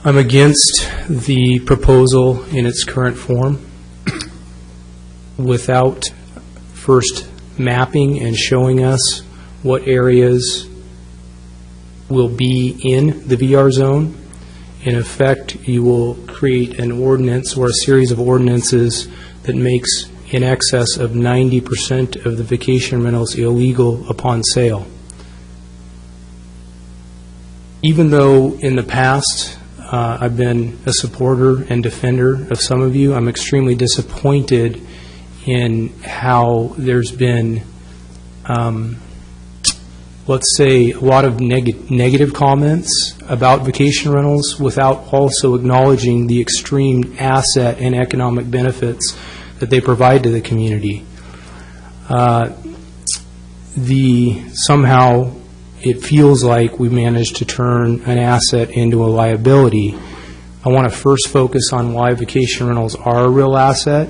I'm against the proposal in its current form without first mapping and showing us what areas will be in the VR zone. In effect, you will create an ordinance or a series of ordinances that makes in excess of 90% of the vacation rentals illegal upon sale. Even though in the past I've been a supporter and defender of some of you, I'm extremely disappointed in how there's been, let's say, a lot of negative comments about vacation rentals without also acknowledging the extreme asset and economic benefits that they provide to the community. Somehow it feels like we managed to turn an asset into a liability. I want to first focus on why vacation rentals are a real asset.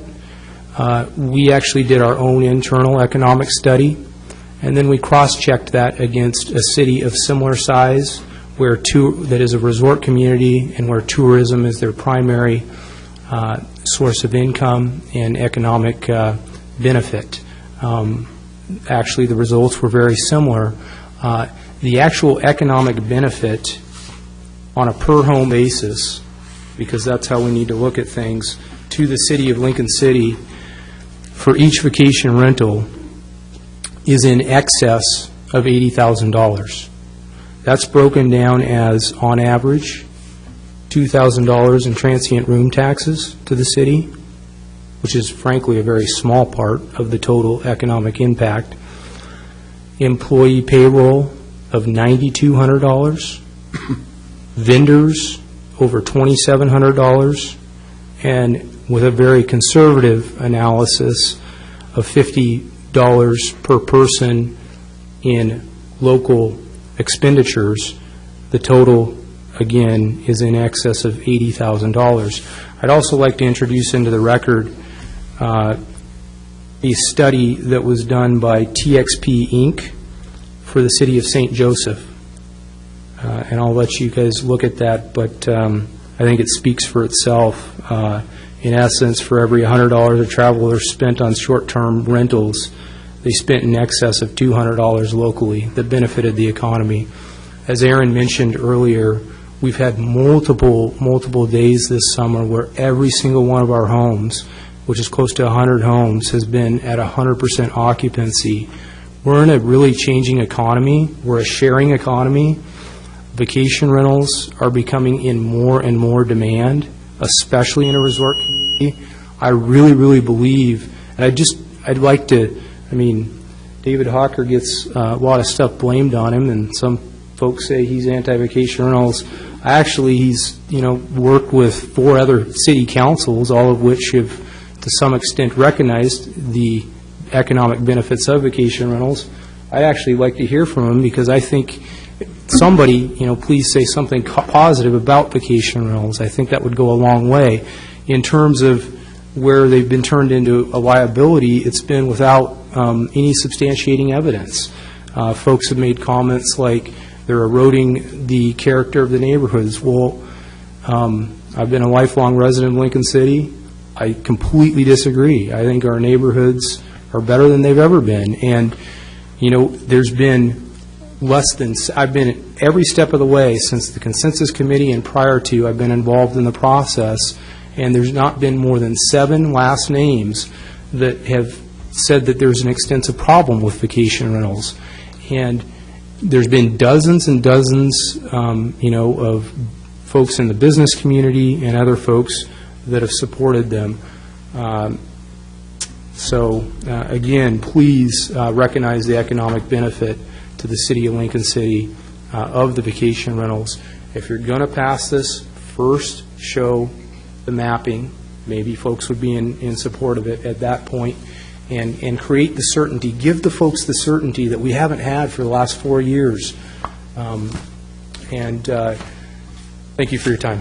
We actually did our own internal economic study, and then we cross-checked that against a city of similar size that is a resort community and where tourism is their primary source of income and economic benefit. Actually, the results were very similar. The actual economic benefit on a per-home basis, because that's how we need to look at things, to the city of Lincoln City for each vacation rental is in excess of $80,000. That's broken down as, on average, $2,000 in transient room taxes to the city, which is frankly a very small part of the total economic impact. Employee payroll of $9,200, vendors over $2,700, and with a very conservative analysis of $50 per person in local expenditures, the total, again, is in excess of $80,000. I'd also like to introduce into the record a study that was done by TXP Inc. for the city of St. Joseph. And I'll let you guys look at that, but I think it speaks for itself. In essence, for every $100 a traveler spent on short-term rentals, they spent in excess of $200 locally that benefited the economy. As Aaron mentioned earlier, we've had multiple days this summer where every single one of our homes, which is close to 100 homes, has been at 100% occupancy. We're in a really changing economy. We're a sharing economy. Vacation rentals are becoming in more and more demand, especially in a resort community. I really believe, and I'd like to, David Hawker gets a lot of stuff blamed on him, and some folks say he's anti-vacation rentals. Actually, he's worked with 4 other city councils, all of which have to some extent recognized the economic benefits of vacation rentals. I'd actually like to hear from him, because I think somebody, please say something positive about vacation rentals. I think that would go a long way. In terms of where they've been turned into a liability, it's been without any substantiating evidence. Folks have made comments like they're eroding the character of the neighborhoods. Well, I've been a lifelong resident of Lincoln City. I completely disagree. I think our neighborhoods are better than they've ever been. And, there's been I've been every step of the way since the consensus committee and prior to, I've been involved in the process, and there's not been more than 7 last names that have said that there's an extensive problem with vacation rentals. And there's been dozens and dozens, of folks in the business community and other folks that have supported them. Again, please recognize the economic benefit to the city of Lincoln City of the vacation rentals. If you're going to pass this, first show the mapping. Maybe folks would be in support of it at that point, and create the certainty. Give the folks the certainty that we haven't had for the last 4 years. Thank you for your time.